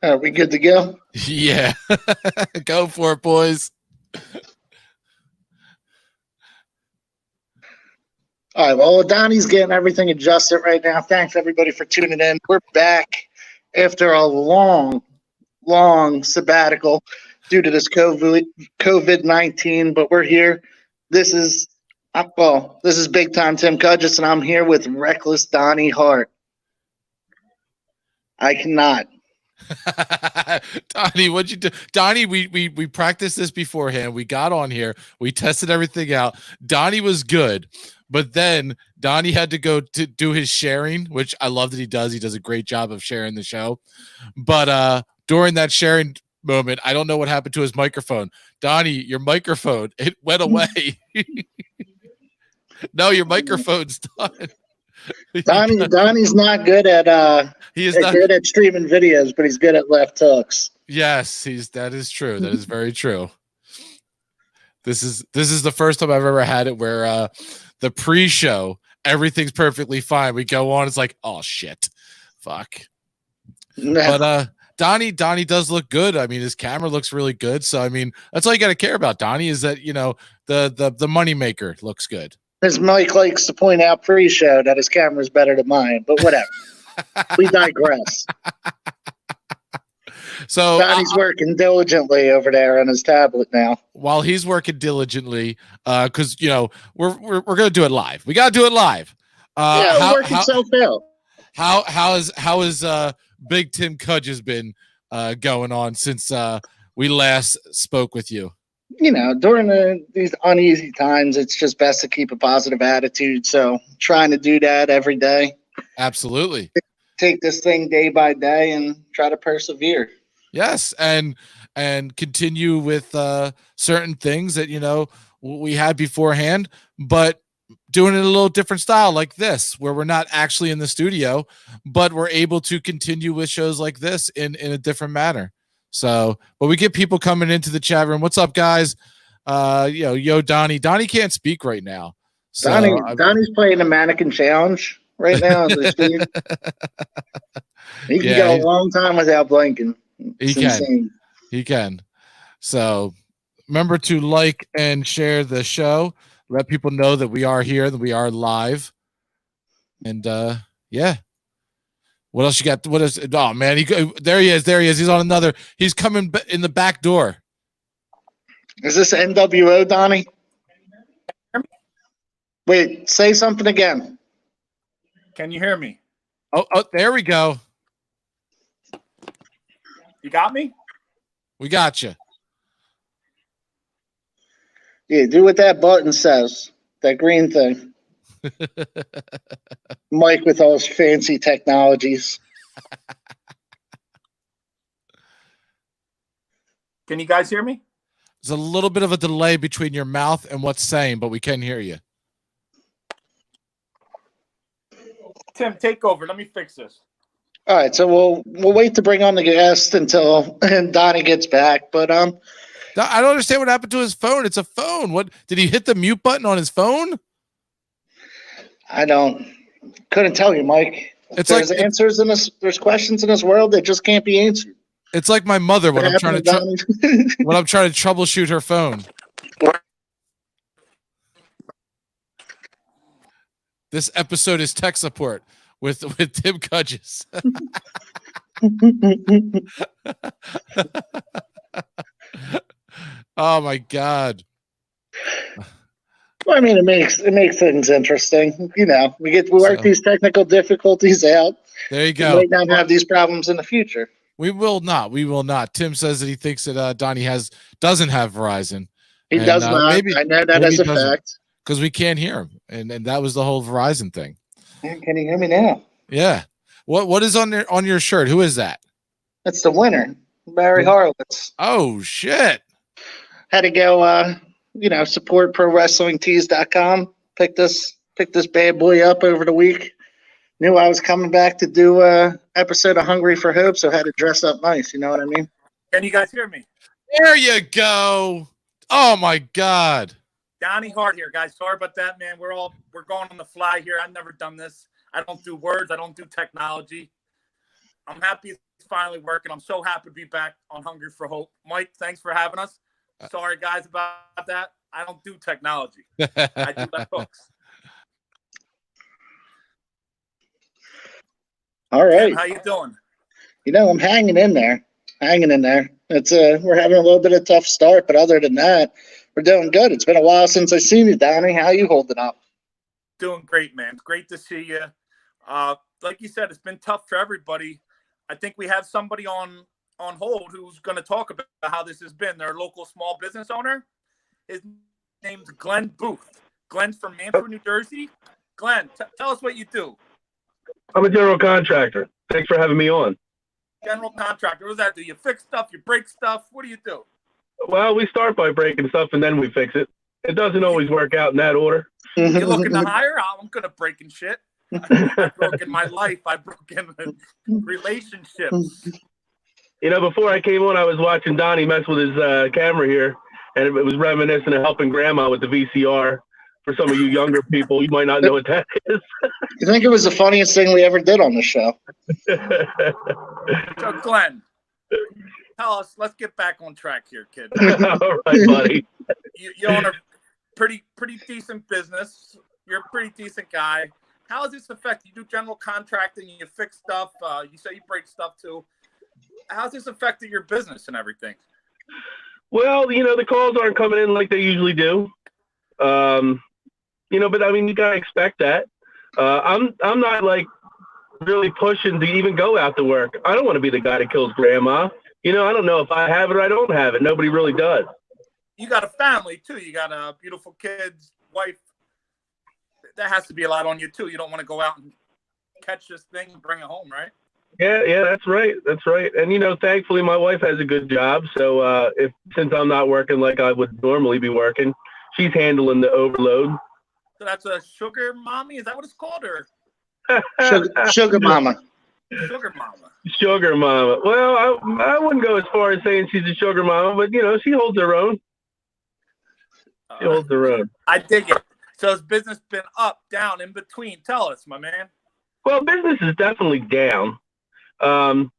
Are we good to go? Yeah. Go for it, boys. All right. Well, Donnie's getting everything adjusted right now. Thanks, everybody, for tuning in. We're back after a long sabbatical due to this COVID-19, but we're here. This is this is big time Tim Cudgis, and I'm here with reckless Donnie Hart. I cannot. Donnie, what'd you do? Donnie, we practiced this beforehand. We got on here. We tested everything out. Donnie was good, but then Donnie had to go to do his sharing, which I love that he does. He does a great job of sharing the show. But during that sharing moment, I don't know what happened to his microphone. Donnie, your microphone, it went away. No, your microphone's done. Donnie's not good at he is not good at streaming videos, but he's good at left hooks. Yes, that is true. That is very true. This is the first time I've ever had it where the pre-show, everything's perfectly fine. We go on, it's like, oh shit. Fuck. No. But Donnie does look good. I mean, his camera looks really good. So I mean, that's all you got to care about, Donnie, is that, you know, the money maker looks good. As Mike likes to point out pre-show that his camera's better than mine, but whatever. We digress. So Donnie's working diligently over there on his tablet now. While he's working diligently, because you know we're gonna do it live. We gotta do it live. Work itself out. How is Big Tim Cudgis been going on since we last spoke with you? You know, during these uneasy times, it's just best to keep a positive attitude. So trying to do that every day. Absolutely. Take this thing day by day and try to persevere. Yes, and continue with certain things that, you know, we had beforehand, but doing it in a little different style like this, where we're not actually in the studio, but we're able to continue with shows like this in a different manner. So, but we get people coming into the chat room. What's up, guys? Yo, Donnie. Donnie can't speak right now. So Donnie's playing the mannequin challenge right now. He can go a long time without blinking. He can. So remember to like and share the show. Let people know that we are here, that we are live. And yeah. What else you got? What is? Oh man, there he is. He's on another. He's coming in the back door. Is this NWO, Donnie? Wait, say something again. Can you hear me? Oh, there we go. You got me? We got you. Yeah, do what that button says. That green thing. Mike with all his fancy technologies. Can you guys hear me? There's a little bit of a delay between your mouth and what's saying, but we can hear you. Tim, take over. Let me fix this. All right, so we'll wait to bring on the guest until Donnie gets back. But I don't understand what happened to his phone. It's a phone. What did he hit the mute button on his phone? I couldn't tell you, Mike. There's answers in this. There's questions in this world that just can't be answered. It's like my mother when I'm trying to when I'm trying to troubleshoot her phone. This episode is tech support with Tim Cudgis. Oh my God. Well, I mean, it makes things interesting. You know, we work these technical difficulties out. There you go. We might not have these problems in the future. We will not. We will not. Tim says that he thinks that Donnie doesn't have Verizon. He does not. I know that as a fact. Because we can't hear him. And that was the whole Verizon thing. Can you hear me now? Yeah. What is on your shirt? Who is that? That's the winner, Barry Horowitz. Oh shit. Had to go support ProWrestlingTees.com. Pick this bad boy up over the week. Knew I was coming back to do a episode of Hungry for Hope, so had to dress up nice. You know what I mean? Can you guys hear me? There you go. Oh my God. Donnie Hart here, guys. Sorry about that, man. We're going on the fly here. I've never done this. I don't do words. I don't do technology. I'm happy it's finally working. I'm so happy to be back on Hungry for Hope. Mike, thanks for having us. Sorry, guys, about that. I don't do technology. I do left hooks. All right. Tim, how you doing? I'm hanging in there. It's we're having a little bit of tough start, but other than that, we're doing good. It's been a while since I've seen you, Donnie. How you holding up? Doing great, man. It's great to see you. Like you said, it's been tough for everybody. I think we have somebody on hold who's going to talk about how this has been. Their local small business owner. His name's Glenn Booth. Glenn's from Mansfield, New Jersey. Glenn, tell us what you do. I'm a general contractor. Thanks for having me on. General contractor. What does that do? You fix stuff? You break stuff? What do you do? Well, we start by breaking stuff and then we fix it. It doesn't always work out in that order. You looking to hire? I'm good at breaking shit. I've broken my life. I've broken relationships. Before I came on, I was watching Donnie mess with his camera here, and it was reminiscent of helping Grandma with the VCR. For some of you younger people, you might not know what that is. You think it was the funniest thing we ever did on the show? So, Glenn, tell us. Let's get back on track here, kid. All right, buddy. You own a pretty decent business. You're a pretty decent guy. How does this affect you? Do general contracting, you fix stuff. You say you break stuff too. How's this affected your business and everything? Well, the calls aren't coming in like they usually do. But I mean, you gotta expect that. I'm not like really pushing to even go out to work. I don't want to be the guy that kills Grandma. I don't know if I have it or I don't have it. Nobody really does. You got a family too. You got a beautiful kids, wife. That has to be a lot on you too. You don't want to go out and catch this thing and bring it home, right? Yeah, that's right. And thankfully my wife has a good job. So since I'm not working like I would normally be working, she's handling the overload. So that's a sugar mommy? Is that what it's called, or Sugar mama? Sugar mama. Sugar mama. Well, I wouldn't go as far as saying she's a sugar mama, but she holds her own. She holds her own. I dig it. So has business been up, down, in between? Tell us, my man. Well, business is definitely down. I'm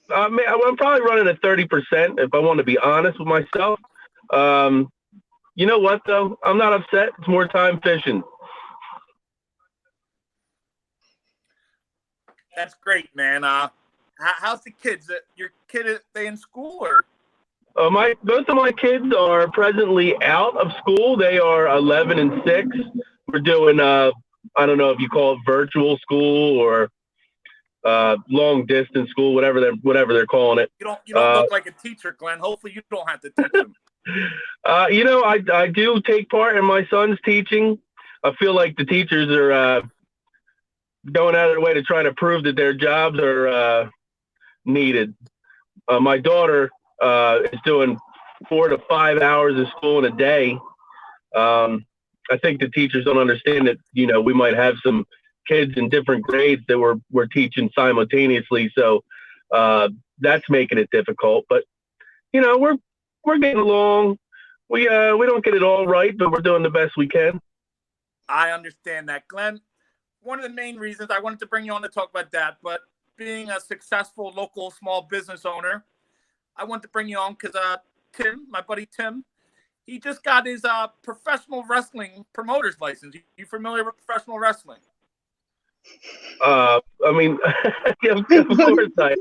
probably running at 30% if I want to be honest with myself. You know what, though? I'm not upset. It's more time fishing. That's great, man. How's the kids? Your kid, are they in school or? Both of my kids are presently out of school. They are 11 and 6. We're doing, I don't know if you call it virtual school or long distance school, whatever they're calling it. You don't look like a teacher, Glenn. Hopefully you don't have to teach them. I do take part in my son's teaching. I feel like the teachers are going out of their way to try to prove that their jobs are needed. My daughter is doing 4 to 5 hours of school in a day. I think the teachers don't understand that, we might have some kids in different grades that we're teaching simultaneously. So that's making it difficult. But, we're getting along. We don't get it all right, but we're doing the best we can. I understand that, Glenn. One of the main reasons I wanted to bring you on to talk about that, but being a successful local small business owner, I wanted to bring you on because Tim, my buddy Tim, he just got his professional wrestling promoter's license. You familiar with professional wrestling? I mean, yeah, of course I am.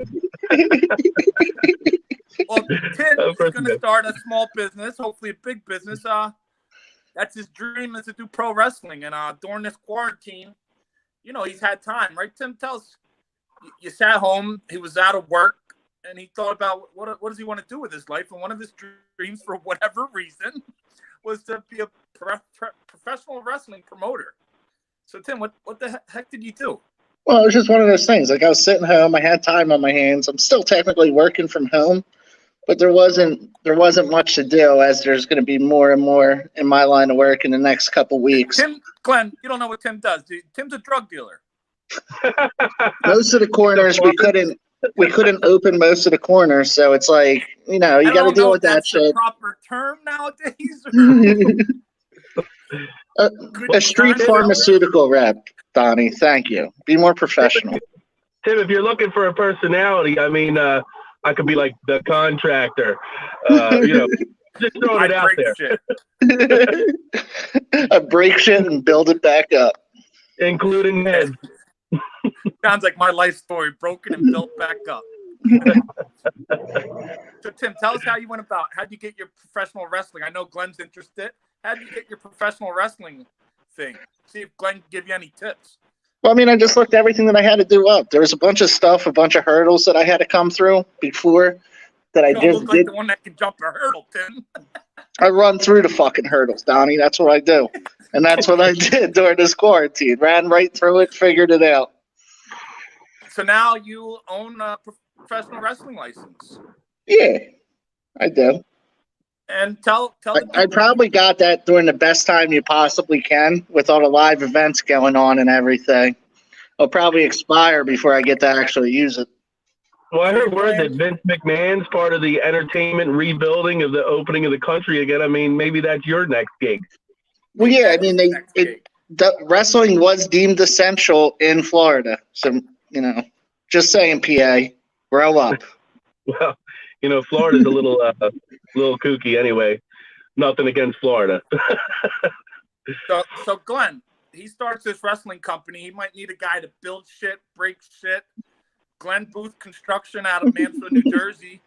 Well, Tim is going to start a small business, hopefully a big business. That's his dream, is to do pro wrestling. And during this quarantine, he's had time, right? Tim, tell us, you sat home, he was out of work, and he thought about what does he want to do with his life. And one of his dreams, for whatever reason, was to be a professional wrestling promoter. So, Tim, what the heck did you do? Well, it was just one of those things. Like, I was sitting home, I had time on my hands. I'm still technically working from home, but there wasn't much to do, as there's going to be more and more in my line of work in the next couple weeks. Glenn, you don't know what Tim does. Tim's a drug dealer. Most of the corners we couldn't open most of the corners, so it's like, you got to deal with that shit. That's the proper term nowadays. A street pharmaceutical rep, Donnie. Thank you. Be more professional. Tim, if you're looking for a personality, I mean, I could be like the contractor. Just throwing I it out break there, shit. I break shit and build it back up. including heads. Sounds like my life story, broken and built back up. So, Tim, tell us how you went about. How'd you get your professional wrestling? I know Glenn's interested. How'd you get your professional wrestling thing? See if Glenn can give you any tips. Well, I mean, I just looked everything that I had to do up. There was a bunch of stuff, a bunch of hurdles that I had to come through before that I You don't just look like did. the one that can jump a hurdle, Tim. I run through the fucking hurdles, Donnie. That's what I do. And that's what I did during this quarantine. Ran right through it, figured it out. So now you own a professional wrestling license. Yeah, I do. And tell the I probably got that during the best time you possibly can with all the live events going on and everything. I'll probably expire before I get to actually use it. Well, I heard word that Vince McMahon's part of the entertainment rebuilding of the opening of the country again. I mean, maybe that's your next gig. Well, yeah, I mean, the wrestling was deemed essential in Florida. So, just saying, PA, grow up. Well, Florida's a little kooky anyway. Nothing against Florida. So Glenn, he starts this wrestling company. He might need a guy to build shit, break shit. Glenn Booth Construction out of Mansfield, New Jersey.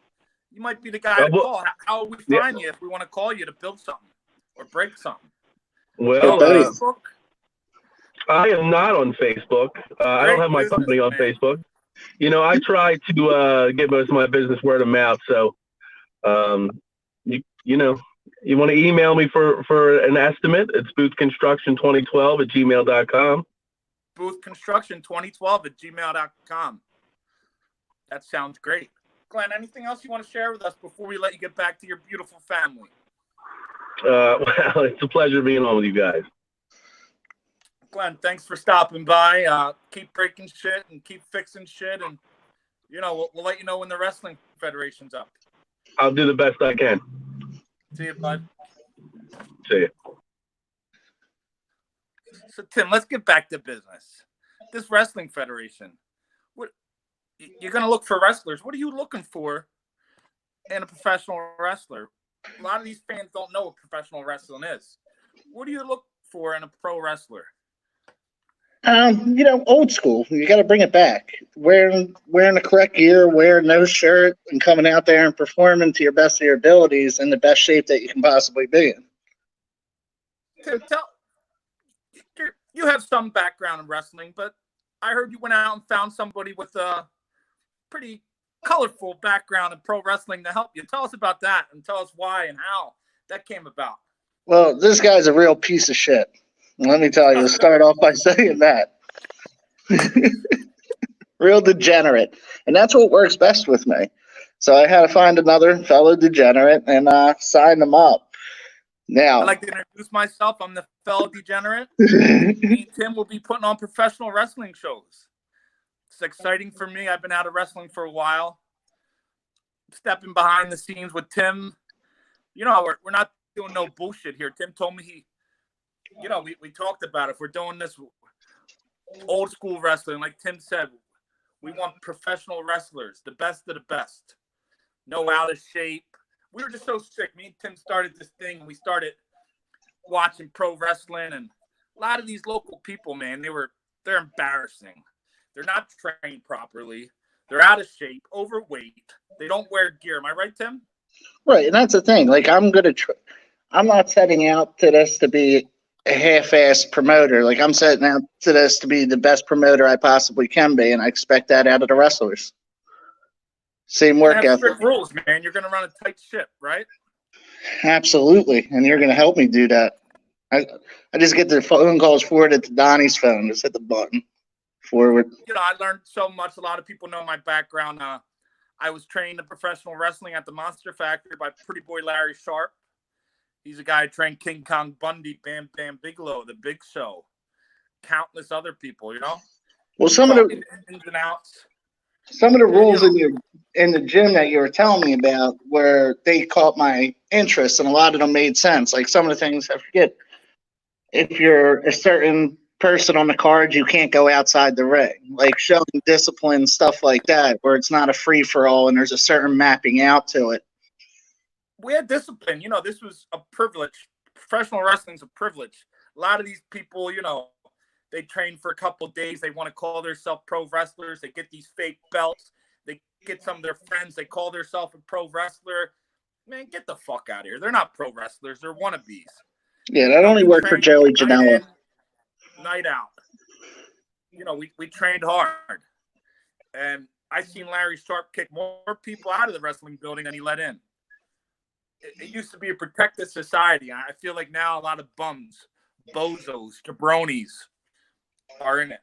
You might be the guy to call. How will we find you if we want to call you to build something or break something? Well, Facebook? I am not on Facebook. I don't have my company on Facebook. I try to get most of my business word of mouth. So, you want to email me for an estimate? It's boothconstruction2012@gmail.com. Boothconstruction2012@gmail.com. That sounds great. Glenn, anything else you want to share with us before we let you get back to your beautiful family? Well, it's a pleasure being on with you guys. Glenn, thanks for stopping by. Keep breaking shit and keep fixing shit. And, we'll let you know when the Wrestling Federation's up. I'll do the best I can. See you, bud. See you. So, Tim, let's get back to business. This Wrestling Federation, you're going to look for wrestlers. What are you looking for in a professional wrestler? A lot of these fans don't know what professional wrestling is. What do you look for in a pro wrestler? Old school. You got to bring it back. Wearing the correct gear, wearing no shirt, and coming out there and performing to your best of your abilities in the best shape that you can possibly be in. Tim, you have some background in wrestling, but I heard you went out and found somebody with a pretty colorful background in pro wrestling to help you. Tell us about that and tell us why and how that came about. Well, this guy's a real piece of shit. Let me tell you, start off by saying that. Real degenerate. And that's what works best with me. So I had to find another fellow degenerate and sign them up. Now, I'd like to introduce myself. I'm the fellow degenerate. Me and Tim will be putting on professional wrestling shows. It's exciting for me. I've been out of wrestling for a while. Stepping behind the scenes with Tim. We're not doing no bullshit here. Tim told me we talked about it. If we're doing this old school wrestling, like Tim said, we want professional wrestlers, the best of the best. No out of shape. We were just so sick. Me and Tim started this thing. We started watching pro wrestling, and a lot of these local people, man, they're embarrassing. They're not trained properly. They're out of shape, overweight. They don't wear gear. Am I right, Tim? right, and that's the thing. Like, I'm not setting out to this to be a half-assed promoter. Like, I'm setting out to this to be the best promoter I possibly can be, and I expect that out of the wrestlers. Same work ethic. Strict rules, man. You're going to run a tight ship, right? Absolutely, and you're going to help me do that. I just get the phone calls forwarded to Donnie's phone. Just hit the button. Forward. I learned so much. A lot of people know my background. I was trained in professional wrestling at the Monster Factory by Pretty Boy Larry Sharp. He's a guy who trained King Kong Bundy, Bam Bam Bigelow, The Big Show, countless other people. Well, some of the ins and outs. Some of the rules in the gym that you were telling me about, where they caught my interest, and a lot of them made sense. Like some of the things, I forget, if you're a certain person on the card, you can't go outside the ring. Like showing discipline, stuff like that, where it's not a free for all and there's a certain mapping out to it. We had discipline. You know, this was a privilege. Professional wrestling's a privilege. A lot of these people, you know, they train for a couple of days. They want to call themselves pro wrestlers. They get these fake belts. They get some of their friends. They call themselves a pro wrestler. Man, get the fuck out of here. They're not pro wrestlers. They're wannabes. Yeah, that only worked for Joey Janela. Night out. You know, we trained hard. And I seen Larry Sharp kick more people out of the wrestling building than he let in. It used to be a protected society. I feel like now a lot of bums, bozos, jabronis are in it.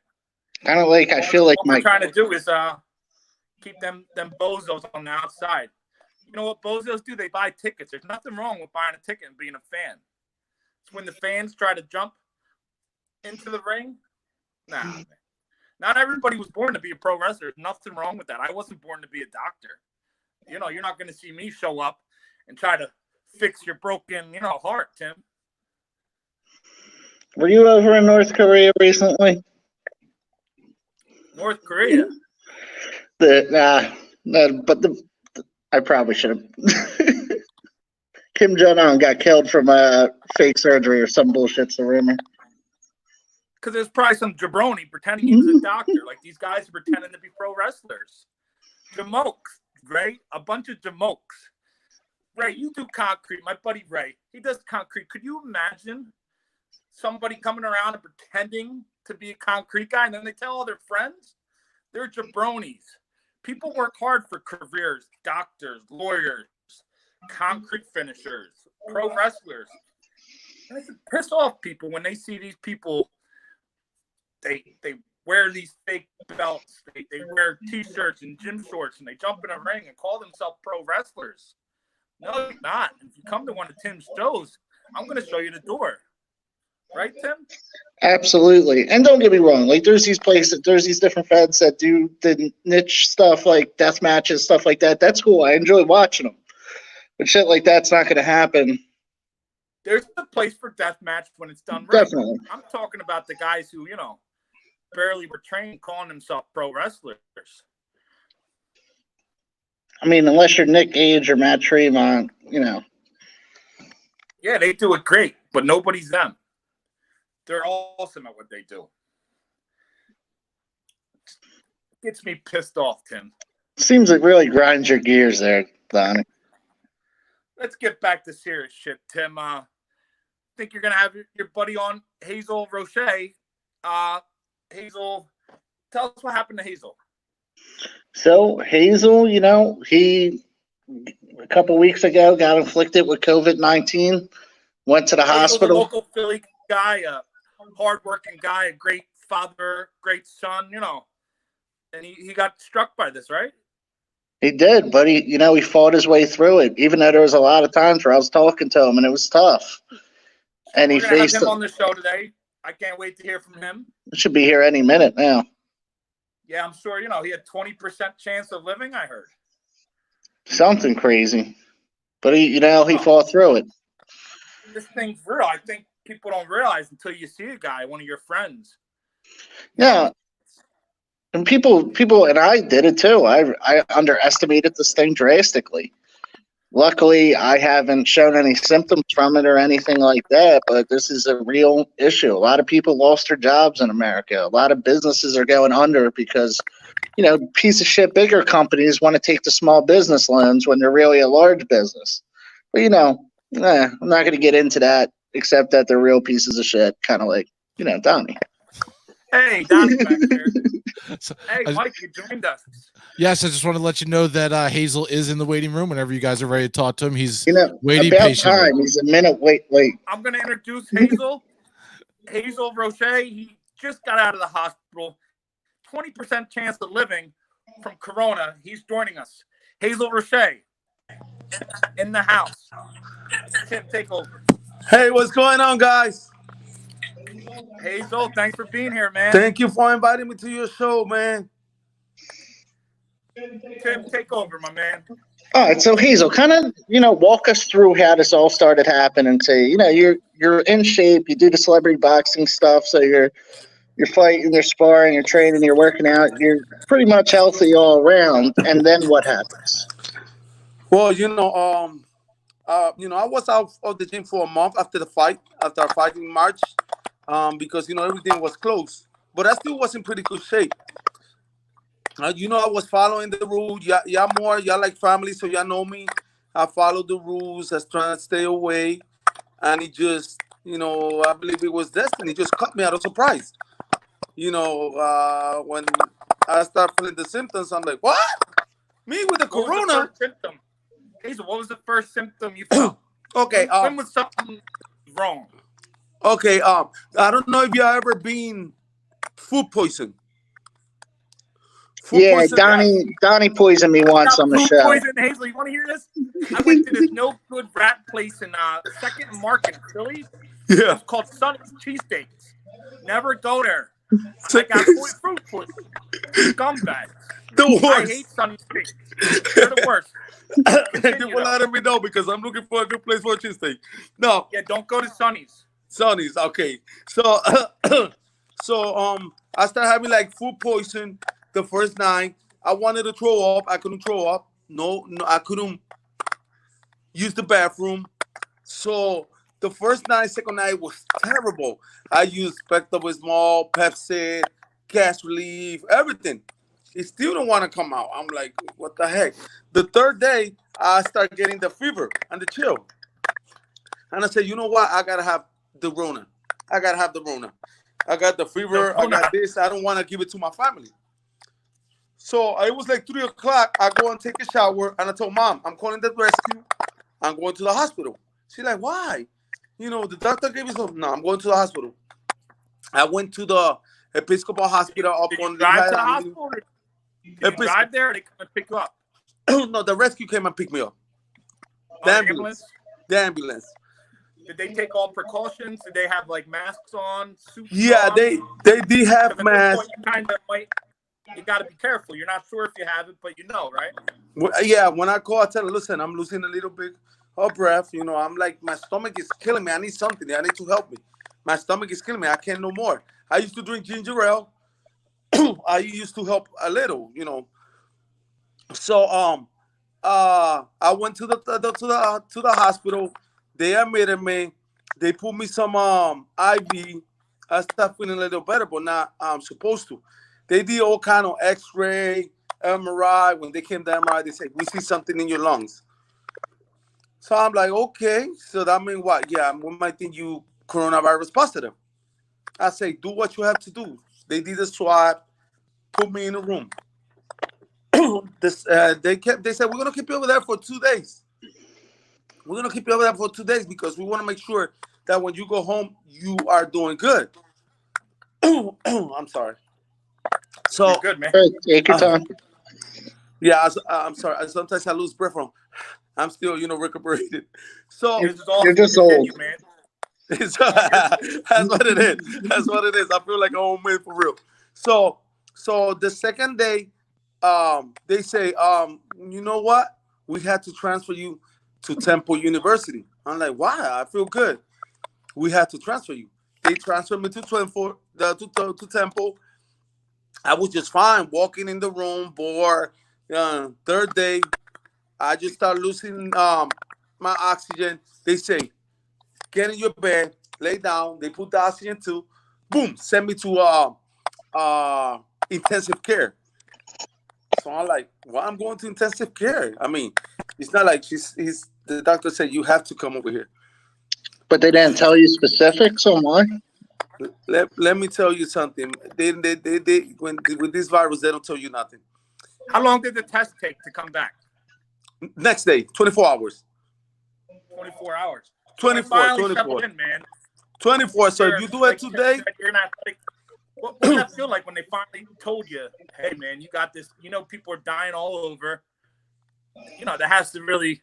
Kind of like, I feel like what we're trying to do is keep them bozos on the outside. You know what bozos do? They buy tickets. There's nothing wrong with buying a ticket and being a fan. It's when the fans try to jump into the ring. Nah, man. Not everybody was born to be a pro wrestler. There's nothing wrong with that. I wasn't born to be a doctor. You know, you're not going to see me show up and try to fix your broken, you know, heart, Tim. Were you over in North Korea recently? North Korea? I probably should have. Kim Jong-un got killed from fake surgery or some bullshit's the rumor. Because there's probably some jabroni pretending he was a doctor. Like these guys are pretending to be pro wrestlers. Jamokes, Ray. A bunch of jamokes. Ray, you do concrete. My buddy Ray, he does concrete. Could you imagine somebody coming around and pretending to be a concrete guy, and then they tell all their friends? They're jabronis. People work hard for careers, doctors, lawyers, concrete finishers, pro wrestlers. And it piss off people when they see these people. They wear these fake belts. They wear T-shirts and gym shorts, and they jump in a ring and call themselves pro wrestlers. No, you're not. If you come to one of Tim's shows, I'm going to show you the door. Right, Tim? Absolutely. And don't get me wrong. Like, there's these places, there's these different feds that do the niche stuff, like death matches, stuff like that. That's cool. I enjoy watching them. But shit like that's not going to happen. There's a place for death match when it's done right. Definitely. I'm talking about the guys who, you know, barely were trained calling themselves pro wrestlers. I mean, unless you're Nick Gage or Matt Tremont, you know. Yeah, they do it great, but nobody's them. They're awesome at what they do. Gets me pissed off, Tim. Seems it really grinds your gears there, Donnie. Let's get back to serious shit, Tim. Think you're gonna have your buddy on, Hazel Roche. Hazel, tell us what happened to Hazel. So Hazel, you know, he a couple weeks ago got inflicted with COVID-19. Went to the hospital. A local Philly guy, a hardworking guy, a great father, great son, you know. And he got struck by this, right? He did, but he fought his way through it, even though there was a lot of times where I was talking to him and it was tough. And We're gonna have him on the show today. I can't wait to hear from him. Should be here any minute now. Yeah, I'm sure, you know, he had 20% chance of living, I heard. Something crazy. But he fought through it. This thing's real. I think people don't realize until you see a guy, one of your friends. Yeah. And people, and I did it too. I underestimated this thing drastically. Luckily, I haven't shown any symptoms from it or anything like that, but this is a real issue. A lot of people lost their jobs in America. A lot of businesses are going under because, piece of shit bigger companies want to take the small business loans when they're really a large business. But, I'm not going to get into that, except that they're real pieces of shit, kind of like, Donnie. Hey, Donnie back there. Hey, Mike, you joined us. Yes, I just want to let you know that Hazel is in the waiting room. Whenever you guys are ready to talk to him, he's waiting about patiently. Time. He's a minute wait. I'm going to introduce Hazel. Hazel Roche. He just got out of the hospital. 20% chance of living from Corona. He's joining us. Hazel Roche in the house. Tim, take over. Hey, what's going on, guys? Hazel, thanks for being here, man. Thank you for inviting me to your show, man. Tim, take over, my man. All right, so Hazel, kind of, walk us through how this all started happening. Say, you're in shape, you do the celebrity boxing stuff, so you're fighting, you're sparring, you're training, you're working out, you're pretty much healthy all around. And then what happens? Well, I was out of the gym for a month after the fight, after our fight in March, because everything was closed. But I still was in pretty good shape. I was following the rules. Y'all like family, so y'all know me. I followed the rules. I was trying to stay away, and it just, I believe it was destiny. It just caught me out of surprise. When I start feeling the symptoms, I'm like, what? Me with the What was corona? the first symptom? Hazel, what was the first symptom you felt? Okay. When was something wrong? Okay. I don't know if you ever been food poisoned. Yeah, Donnie poisoned me once on the Food show. poison, Hazel. You want to hear this? I went to this no good rat place in Second and Market in Philly. Yeah. It's called Sonny's Cheesesteaks. Never go there. I got fruit poison. Scumbags. The worst. I hate Sonny's steaks. They're the worst. Thank you for letting me know because I'm looking for a good place for a cheesesteak. No. Yeah, don't go to Sonny's. Sonny's, okay. So, I started having like food poison the first night. I wanted to throw up. I couldn't throw up. No, I couldn't use the bathroom. So the first night, second night was terrible. I used Pepto-Bismol, Pepsi, gas relief, everything. It still don't want to come out. I'm like, what the heck? The third day, I start getting the fever and the chill. And I said, you know what? I got to have the Rona. I got to have the Rona. I got the fever. I got this. I don't want to give it to my family. So it was like 3 o'clock. I go and take a shower. And I told Mom, I'm calling the rescue. I'm going to the hospital. She's like, why? The doctor gave me some. No, I'm going to the hospital. I went to the Episcopal Hospital up Did on you drive to the hospital? Did you drive there or they come and pick you up? No, the rescue came and picked me up. The ambulance. The ambulance. Did they take all precautions? Did they have like masks on? Suits Yeah, on? they did have masks. You got to be careful. You're not sure if you have it, but right? Well, yeah, when I call, I tell her, listen, I'm losing a little bit of breath. I'm like, my stomach is killing me. I need something. I need to help me. My stomach is killing me. I can't no more. I used to drink ginger ale. I used to help a little, So I went to the hospital. They admitted me. They put me some IV. I started feeling a little better, but not supposed to. They did all kind of X-ray, MRI. When they came to MRI, they said, we see something in your lungs. So I'm like, okay. So that means what? Yeah, we might think you coronavirus positive. I say, do what you have to do. They did a swab, put me in a room. They said, we're going to keep you over there for 2 days. We're going to keep you over there for 2 days because we want to make sure that when you go home, you are doing good. I'm sorry. So you're good, man. Take your time. Yeah, I'm sorry. Sometimes I lose breath from. I'm still, recuperated. So you're just old, man. That's what it is. That's what it is. I feel like an old man for real. So the second day, they say, you know what? We had to transfer you to Temple University. I'm like, why? I feel good. We had to transfer you. They transferred me to Temple. I was just fine walking in the room, bored. Third day, I just started losing my oxygen. They say, get in your bed, lay down. They put the oxygen too. Boom, send me to intensive care. So I'm like, well, I'm going to intensive care. I mean, it's not like the doctor said you have to come over here. But they didn't tell you specifics on why? Let me tell you something. They with this virus, they don't tell you nothing. How long did the test take to come back? Next day, 24 hours. 24 hours. 24, 24. In, man. 24. So if you do it today, you're not. What does that feel like when they finally told you, "Hey, man, you got this"? People are dying all over. That has to really.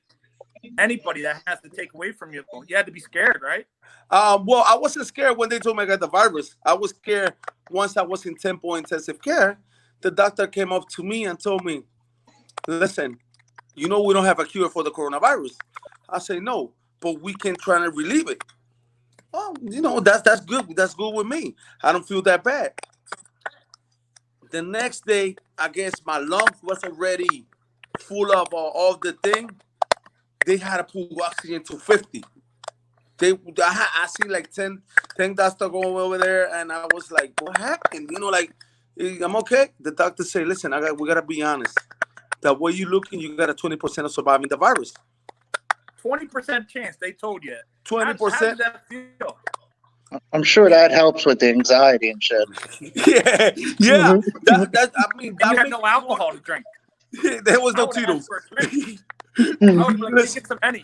Anybody that has to take away from you, you had to be scared, right? Well, I wasn't scared when they told me I got the virus. I was scared once I was in Temple intensive care. The doctor came up to me and told me, listen, you know we don't have a cure for the coronavirus. I say, no, but we can try to relieve it. Oh, you know, that's good. That's good with me. I don't feel that bad. The next day, I guess my lungs was already full of all the thing. They had to put oxygen to 50. I see like 10 doctors going over there, and I was like, what happened? You know, like, I'm okay. The doctor say, listen, we gotta be honest. The way you looking, you got a 20% of surviving the virus. 20% chance, they told you. 20%. How does that feel? I'm sure that helps with the anxiety and shit. Yeah. I mean, And you had no alcohol to drink. There was no I would've asked Tito's. for a drink. I would have been like, get some Henny.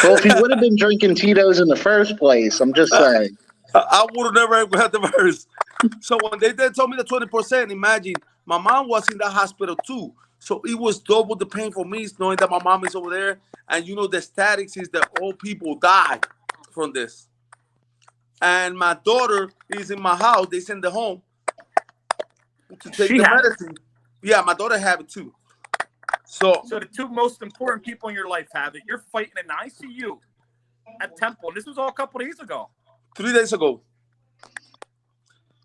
Well, if you would have been drinking Tito's in the first place, I'm just saying. I would have never had the virus. So when they told me the 20%, imagine my mom was in the hospital too. So it was double the pain for me, knowing that my mom is over there. And you know, the statistics is that all people die from this. And my daughter is in my house. They send her home to take the medicine. Yeah, my daughter have it too. So the two most important people in your life have it. You're fighting in ICU at Temple. And this was all a couple days ago. 3 days ago.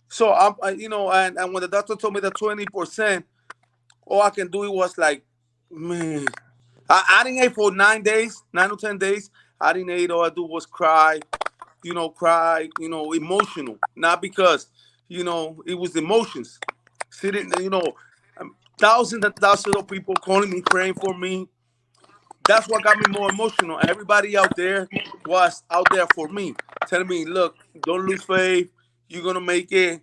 So you know, and when the doctor told me the 20%, all I can do it was like, man, I didn't eat for 9 or 10 days. I didn't eat. All I do was cry, emotional. Not because, it was emotions. Sitting, thousands and thousands of people calling me, praying for me. That's what got me more emotional. Everybody out there was out there for me, telling me, look, don't lose faith. You're going to make it.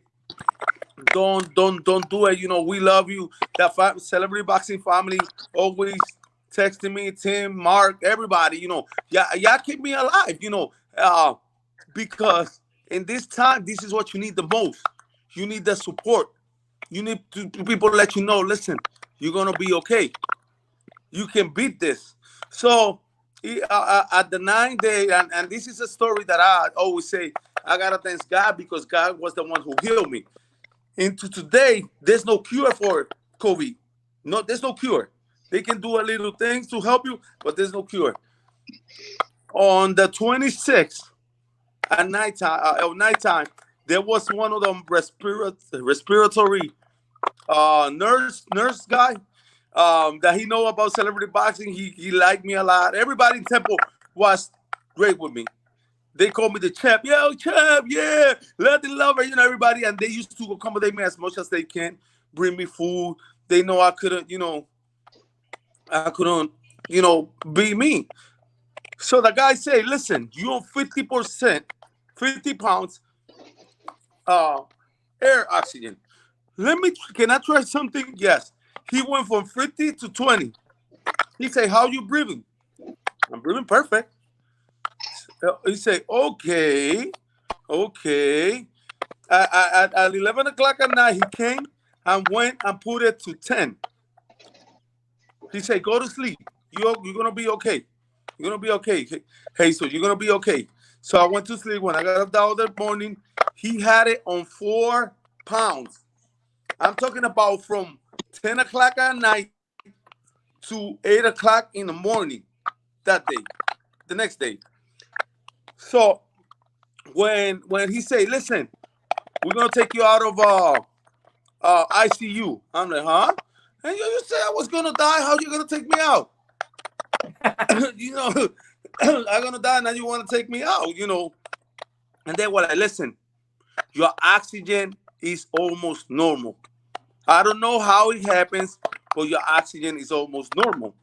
Don't do it. We love you. That celebrity boxing family always texting me, Tim, Mark, everybody, y'all keep me alive, because in this time, this is what you need the most. You need the support. You need people to let you know, listen, you're going to be okay. You can beat this. So at the 9th day, and this is a story that I always say, I got to thank God because God was the one who healed me. Into today, there's no cure for COVID. No, there's no cure. They can do a little things to help you, but there's no cure. On the 26th at nighttime, there was one of them respiratory nurse guy that he know about celebrity boxing. He liked me a lot. Everybody in Temple was great with me. They called me the champ. Yo, champ, yeah. Latin lover, everybody. And they used to accommodate me as much as they can, bring me food. They know I couldn't, be me. So the guy say, listen, you're 50%, 50 pounds air oxygen. Can I try something? Yes. He went from 50 to 20. He say, how you breathing? I'm breathing perfect. He said, okay. At 11 o'clock at night, he came and went and put it to 10. He said, go to sleep. You're going to be okay. You're going to be okay. Hazel, you're going to be okay. So I went to sleep. When I got up the other morning, he had it on 4 pounds. I'm talking about from 10 o'clock at night to 8 o'clock in the morning that day, the next day. So when he say, listen, we're going to take you out of ICU. I'm like, huh? And you said I was going to die. How you going to take me out? I'm going to die. Now you want to take me out, And they were like, listen, your oxygen is almost normal. I don't know how it happens, but your oxygen is almost normal.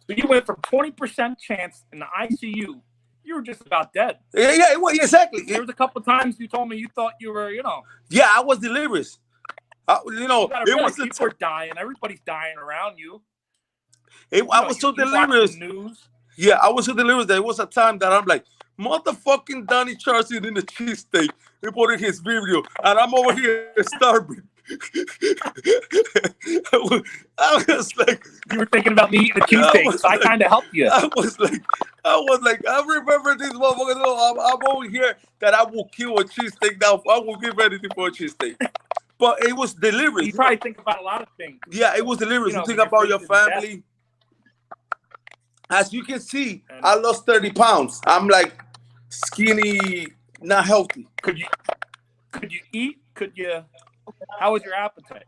So you went from 20% chance in the ICU. You were just about dead. Yeah, well, exactly. There was a couple of times you told me you thought you were, Yeah, I was delirious. It was people are dying. Everybody's dying around you. I was so delirious. News. Yeah, I was so delirious. There was a time that I'm like, motherfucking Donnie Charles in the cheesesteak. He put in his video, and I'm over here starving. I was like, you were thinking about me eating a cheesesteak, so I kind of helped you. I was like, I remember this motherfucker. I'm over here that I will kill a cheesesteak now. I will give anything for a cheesesteak. But it was delirious. You probably think about a lot of things. Yeah, it was delirious. You think about your family. as you can see, I lost 30 pounds. I'm like skinny, not healthy. Could you eat? How was your appetite?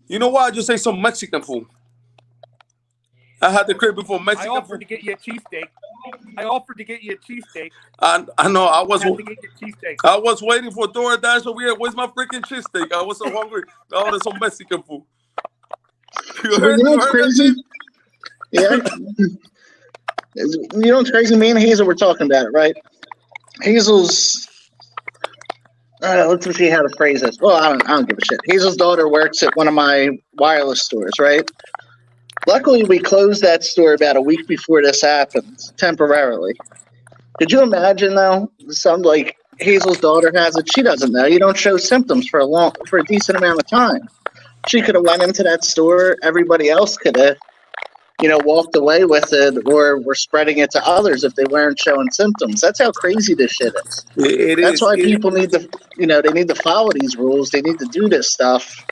You know what? I just say some Mexican food. I had the crib before Mexican I offered food. to get you a cheesesteak. And I know I was. I had to get you a cheesesteak. I was waiting for DoorDash over here. Where's my freaking cheesesteak? I was so hungry. I ordered some Mexican food. You know what's crazy? Yeah. You know what's crazy? Me and Hazel were talking about it, right? Hazel's. Let's see how to phrase this. Well, I don't give a shit. Hazel's daughter works at one of my wireless stores, right? Luckily, we closed that store about a week before this happened, temporarily. Could you imagine, though? Some like Hazel's daughter has it. She doesn't know. You don't show symptoms for a decent amount of time. She could have went into that store. Everybody else could have, walked away with it, or were spreading it to others if they weren't showing symptoms. That's how crazy this shit is. That's why people need to, they need to follow these rules. They need to do this stuff.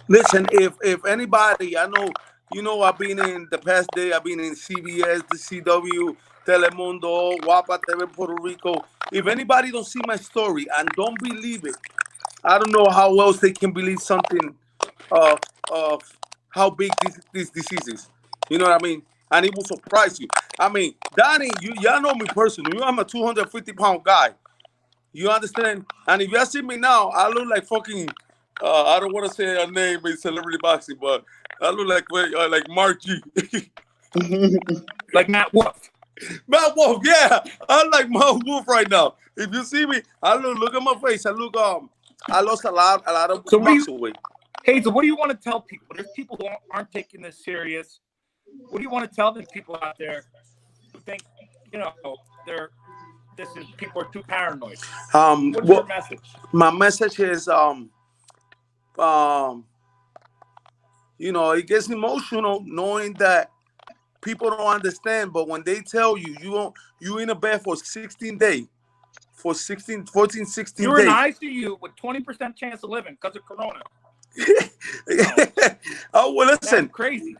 Listen, if anybody, I know, I've been in the past day, I've been in CBS, the CW, Telemundo, Guapa TV, Puerto Rico. If anybody don't see my story and don't believe it, I don't know how else they can believe something of how big this disease is. You know what I mean? And it will surprise you. I mean, Donnie, y'all know me personally. I'm a 250-pound guy. You understand? And if y'all see me now, I look like fucking, I don't want to say a name in celebrity boxing, but I look like Mark G. Like Matt Wolf. Matt Wolf, yeah. I like Matt Wolf right now. If you see me, look at my face. I lost a lot of muscle weight. Hazel, what do you want to tell people? There's people who aren't taking this serious. What do you want to tell the people out there who think, people are too paranoid? What's your message? My message is, it gets emotional knowing that people don't understand, but when they tell you in a bed for 16 days, for 16 days. You're in ICU with 20% chance of living because of Corona. Oh, well, listen. That's crazy.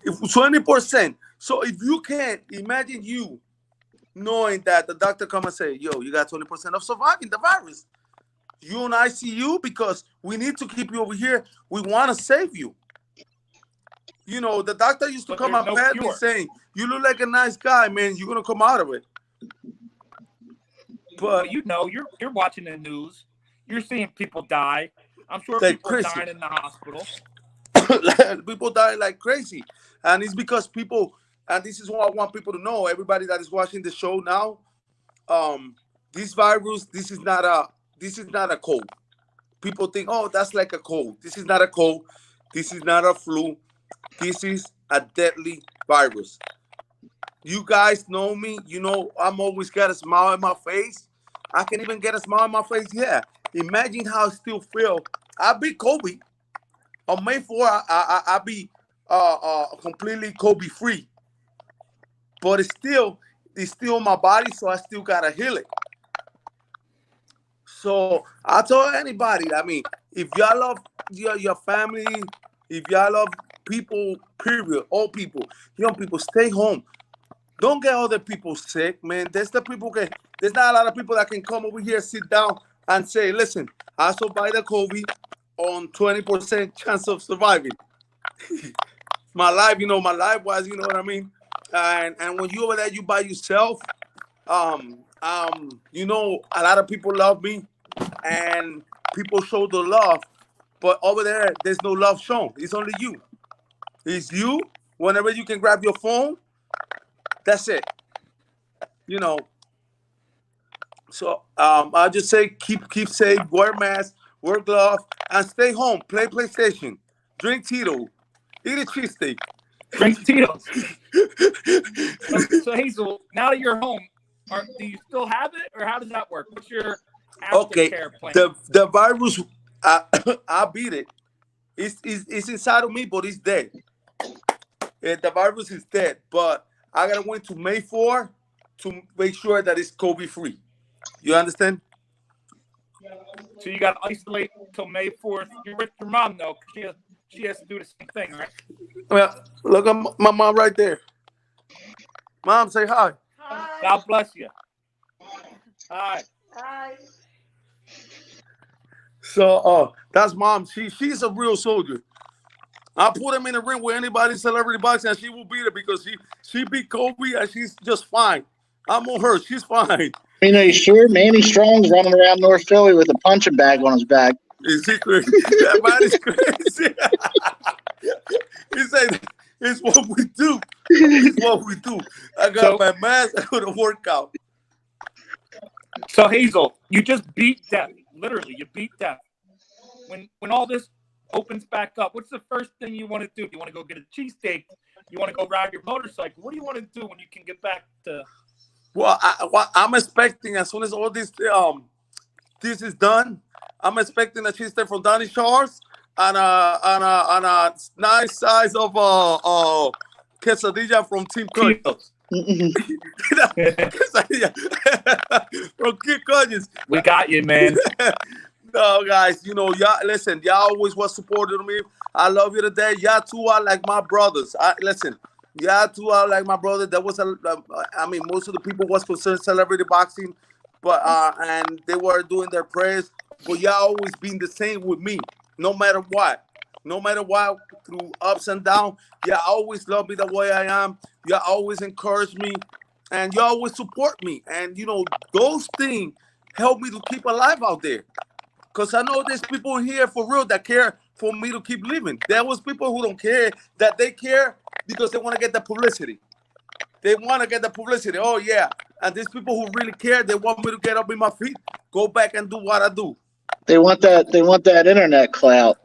20%. So if you can't imagine you knowing that the doctor come and say, yo, you got 20% of surviving the virus. You in ICU because we need to keep you over here. We want to save you. The doctor used to come and pat me saying, you look like a nice guy, man. You're going to come out of it. But you're watching the news. You're seeing people die. I'm sure people are dying in the hospital. People die like crazy. And it's because people, and this is what I want people to know, everybody that is watching the show now, this virus, this is not a cold. People think, oh, that's like a cold. This is not a cold. This is not a flu. This is a deadly virus. You guys know me. I'm always got a smile on my face. I can even get a smile on my face. Yeah. Imagine how I still feel. I beat Kobe. On May 4th, I be completely Kobe free. But it's still my body, so I still gotta heal it. So I tell anybody, I mean, if y'all love your family, if y'all love people, period, all people, young people, stay home. Don't get other people sick, man. There's not a lot of people that can come over here, sit down, and say, listen, I survived the COVID on 20% chance of surviving. My life was, you know what I mean? And when you over there, you by yourself, a lot of people love me and people show the love, but over there's no love shown. It's only you. It's you. Whenever you can grab your phone, that's it. So I just say keep safe, wear mask, wear gloves, and stay home. Play PlayStation, drink Tito, eat a cheesesteak. Drink Tito's. So Hazel, now that you're home, do you still have it, or how does that work? What's your aftercare plan? The virus, I beat it. It's inside of me, but it's dead. The virus is dead, but I gotta wait to May 4 to make sure that it's COVID free. You understand? So you got to isolate until May 4th. You're with your mom, though, because she has to do the same thing, right? Well, look at my mom right there. Mom, say hi. Hi. God bless you. Hi. Hi. So, that's Mom. She's a real soldier. I put him in the ring with anybody celebrity boxing, and she will beat her because she beat Kobe, and she's just fine. I'm on her. She's fine. You know, you sure Manny Strong's running around North Philly with a punching bag on his back. Is he crazy? That man is crazy. He said, "It's what we do. It's what we do." I got my mask. I go to workout. So Hazel, you just beat death. Literally, you beat death. When all this opens back up, what's the first thing you want to do? Do you want to go get a cheesesteak? You want to go ride your motorcycle? What do you want to do when you can get back to? Well, I'm expecting as soon as all this is done, I'm expecting a cheesesteak from Donnie Shores and a nice size of quesadilla from Team Coach. From Kid Coaches. We got you, man. No, guys, y'all listen. Y'all always was supportive of me. I love you today. Y'all two are like my brothers. Listen, y'all two are like my brother. There was most of the people was concerned celebrity boxing, but and they were doing their prayers. But y'all always been the same with me, no matter what. No matter what, through ups and downs, y'all always love me the way I am. Y'all always encourage me, and y'all always support me. And those things help me to keep alive out there. Because I know there's people here for real that care for me to keep living. There was people who don't care, that they care because they want to get the publicity. They want to get the publicity. Oh, yeah. And there's people who really care. They want me to get up in my feet, go back and do what I do. They want that internet clout.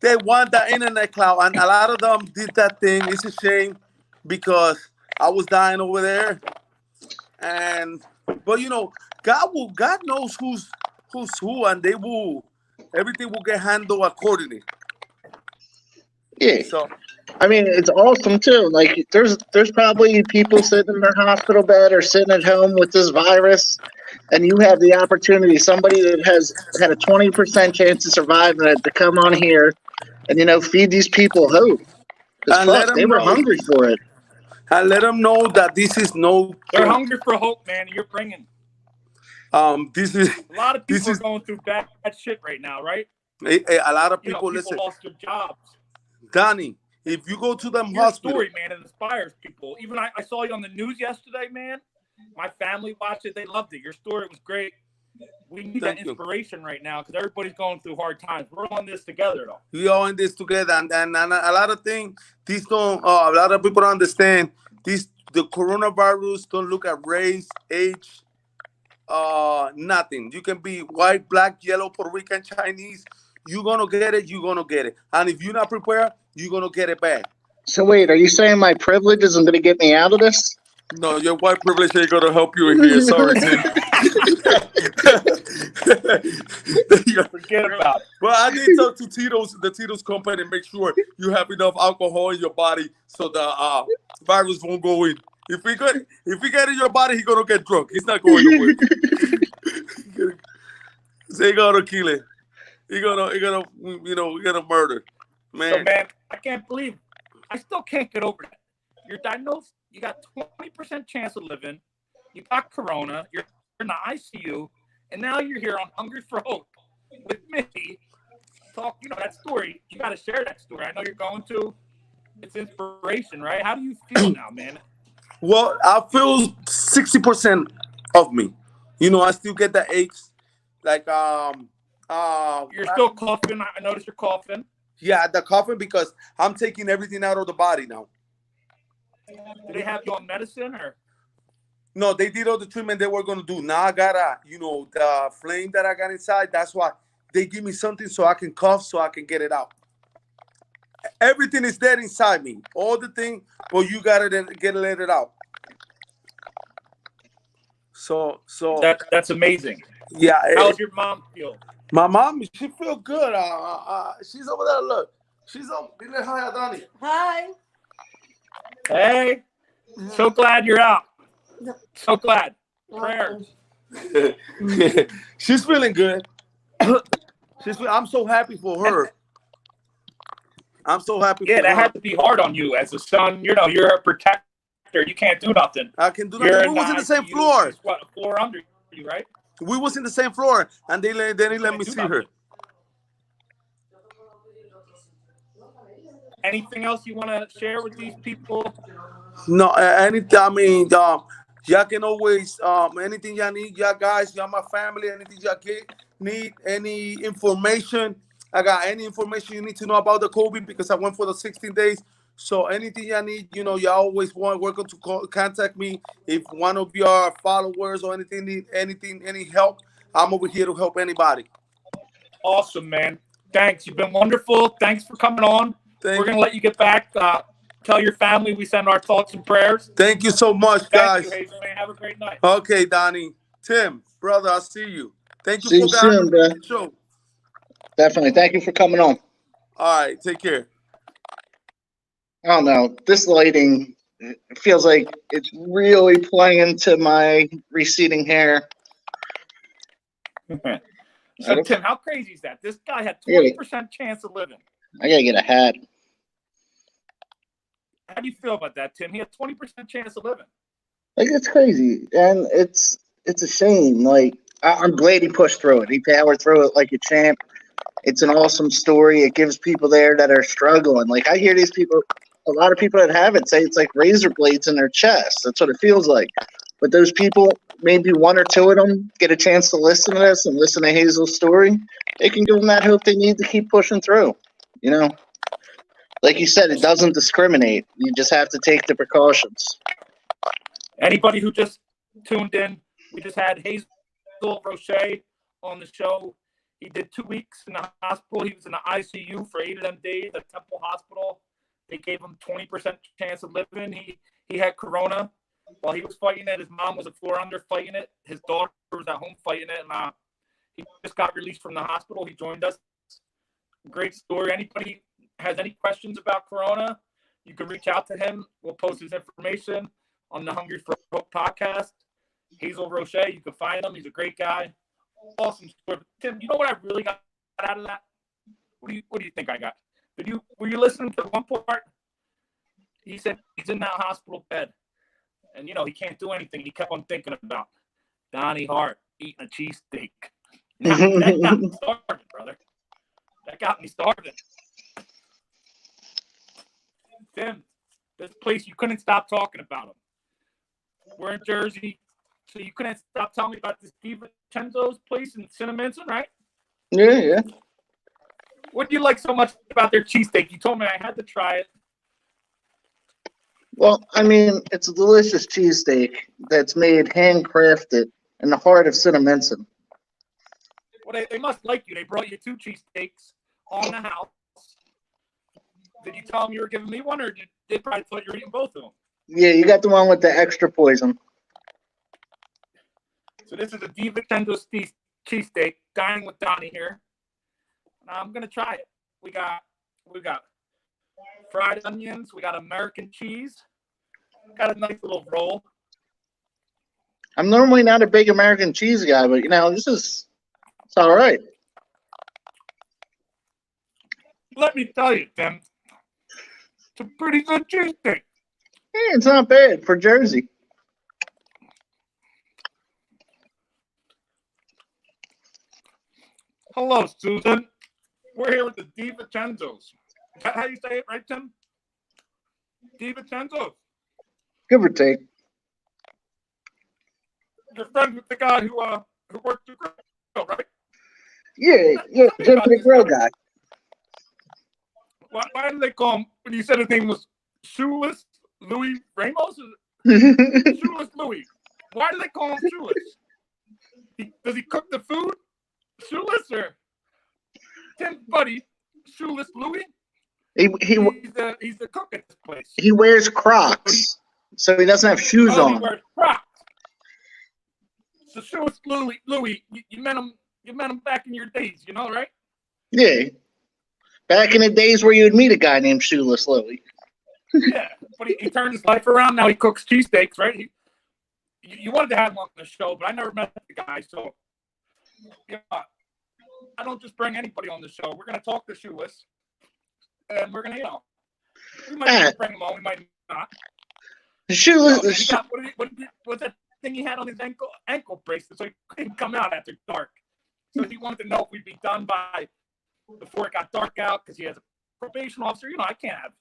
They want that internet clout. And a lot of them did that thing. It's a shame because I was dying over there. But God knows who's who, and everything will get handled accordingly. Yeah. So, I mean, it's awesome too. Like, there's probably people sitting in their hospital bed or sitting at home with this virus, and you have the opportunity, somebody that has had a 20% chance of surviving it, to come on here and feed these people hope. Because they were hungry for it. And let them know that this is no. They're hungry for hope, man. You're bringing. This is a lot of people are going through bad shit right now, right? A lot of people, people listen. lost their jobs. Donnie, if you go to them Your hospital, story, man, it inspires people. Even I saw you on the news yesterday, man. My family watched it; they loved it. Your story was great. We need that inspiration right now because everybody's going through hard times. We're all in this together, though. We all in this together, and a lot of things. These don't. A lot of people don't understand. The coronavirus don't look at race, age. Nothing. You can be white, black, yellow, Puerto Rican, Chinese. You're gonna get it. You're gonna get it. And if you're not prepared, you're gonna get it back. So wait, are you saying my privilege isn't going to get me out of this? No, your white privilege ain't gonna help you in here. Sorry, Tim. Forget about it. Well, I did talk to the Tito's company, and make sure you have enough alcohol in your body so the virus won't go in. If we get in your body, he's gonna get drunk. He's not going nowhere. So he's gonna kill it. He's gonna murder. Man. So, man, I can't believe I still can't get over that. You're diagnosed, you got 20% chance of living, you got corona, you're in the ICU, and now you're here on Hungry for Hope with me. Talk, that story. You gotta share that story. I know you're going to. It's inspiration, right? How do you feel now, man? Well, I feel 60% of me. I still get the aches. Like you're still coughing. I noticed you're coughing. Yeah, the coughing because I'm taking everything out of the body now. Do they have you on medicine or? No, they did all the treatment they were gonna do. Now I got the flame that I got inside. That's why they give me something so I can cough, so I can get it out. Everything is dead inside me. All the thing, but you gotta let it out. So that's amazing. Yeah. How's your mom feel? My mom, she feel good. She's over there. Look, she's on. Hi, Adani. Hi. Hey, so glad you're out. So glad. Prayers. She's feeling good. I'm so happy for her. I'm so happy. Yeah, for that her. had to be hard on you as a son. You're her protector. actor. You can't do nothing. I can do You're nothing. We was in the same ICU. floor. She's what, a floor under you, right? We was in the same floor, and they didn't let me see her. Anything else you want to share with these people? No, anything. I mean, y'all can always anything y'all need. Y'all guys, y'all my family. Anything y'all need, any information. I got any information you need to know about the COVID because I went for the 16 days. So anything y'all need, y'all always welcome to contact me. If one of your followers or anything need anything, any help, I'm over here to help anybody. Awesome, man. Thanks. You've been wonderful. Thanks for coming on. We're going to let you get back. Tell your family we send our thoughts and prayers. Thank you so much, guys. Thank you, Hazel, man. Have a great night. Okay, Donnie. Tim, brother, I'll see you. Thank you See for you soon, bro. the show. Definitely. Thank you for coming on. All right, take care. I don't know. This lighting, it feels like it's really playing to my receding hair. So, Tim, how crazy is that? This guy had 20% chance of living. I gotta get a hat. How do you feel about that, Tim? He had 20% chance of living. Like, it's crazy, and it's a shame. Like, I'm glad he pushed through it. He powered through it like a champ. It's an awesome story. It gives people there that are struggling. Like, I hear these people, a lot of people that have it say it's like razor blades in their chest. That's what it feels like. But those people, maybe one or two of them, get a chance to listen to this and listen to Hazel's story. It can give them that hope they need to keep pushing through. Like you said, it doesn't discriminate. You just have to take the precautions. Anybody who just tuned in, we just had Hazel Roche on the show. He did 2 weeks in the hospital. He was in the ICU for 8 of them days at Temple Hospital. They gave him 20% chance of living. He had corona while he was fighting it. His mom was a floor under fighting it. His daughter was at home fighting it. And he just got released from the hospital. He joined us. Great story. Anybody has any questions about corona, you can reach out to him. We'll post his information on the Hungry for Hope podcast. Hazel Roche, you can find him. He's a great guy. Awesome story. Tim, you know what I really got out of that? What do you think I got? Were you listening to one part? He said he's in that hospital bed, and he can't do anything. He kept on thinking about Donnie Hart eating a cheesesteak. That got me started, brother. That got me started. Tim, this place, you couldn't stop talking about him. We're in Jersey, so you couldn't stop telling me about this DiVincenzo's place in Cinnaminson, right? Yeah. What do you like so much about their cheesesteak? You told me I had to try it. Well, I mean, it's a delicious cheesesteak that's made handcrafted in the heart of Cinnaminson. Well, they must like you. They brought you 2 cheesesteaks on the house. Did you tell them you were giving me one, or they probably thought you were eating both of them? Yeah, you got the one with the extra poison. So this is a DiVincenzo's cheesesteak, dining with Donnie here. I'm gonna try it. We got fried onions. We got American cheese. Got a nice little roll. I'm normally not a big American cheese guy, but it's all right. Let me tell you, Tim, it's a pretty good cheesesteak. Yeah, it's not bad for Jersey. Hello, Susan. We're here with the DiVincenzo's. Is that how you say it, right, Tim? DiVincenzo's. Give or take. You're friends with the guy who works the grill, right? Yeah, Jim the Grill guy. Why do they call him, when you said his name was Shoeless Louis Ramos? Shoeless Louis. Why do they call him Shoeless? Does he cook the food? Shoeless, or Tim's buddy, Shoeless Louis? He's the cook at this place. He wears Crocs, so he doesn't have shoes on. He wears Crocs. So Shoeless Louis, you met him back in your days, right? Yeah. Back in the days where you'd meet a guy named Shoeless Louie. Yeah, but he turned his life around. Now he cooks cheesesteaks, right? You wanted to have him on the show, but I never met the guy, so I don't just bring anybody on the show. We're going to talk to Shoeless, and we're going to, we might bring him on, we might not. Shoeless. What's that thing he had on his ankle bracelet so he couldn't come out after dark? So he wanted to know if we'd be done before it got dark out because he has a probation officer. I can't have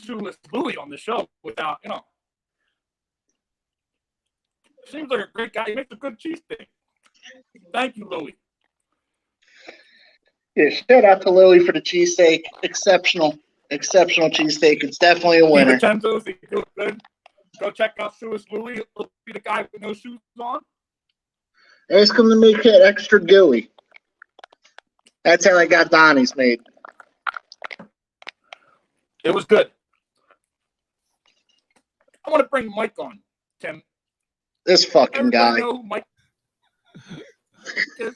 Shoeless Louie on the show without, Seems like a great guy. He makes a good cheesesteak. Thank you, Louie. Yeah, shout out to Louie for the cheesesteak. Exceptional cheesesteak. It's definitely a winner. DiVincenzo's, he do it good. Go check out Shoeless Louie. He'll be the guy with no shoes on. Ask him to make it extra gooey. That's how I got Donnie's made. It was good. I want to bring Mike on, Tim. This fucking guy. Know who Mike is?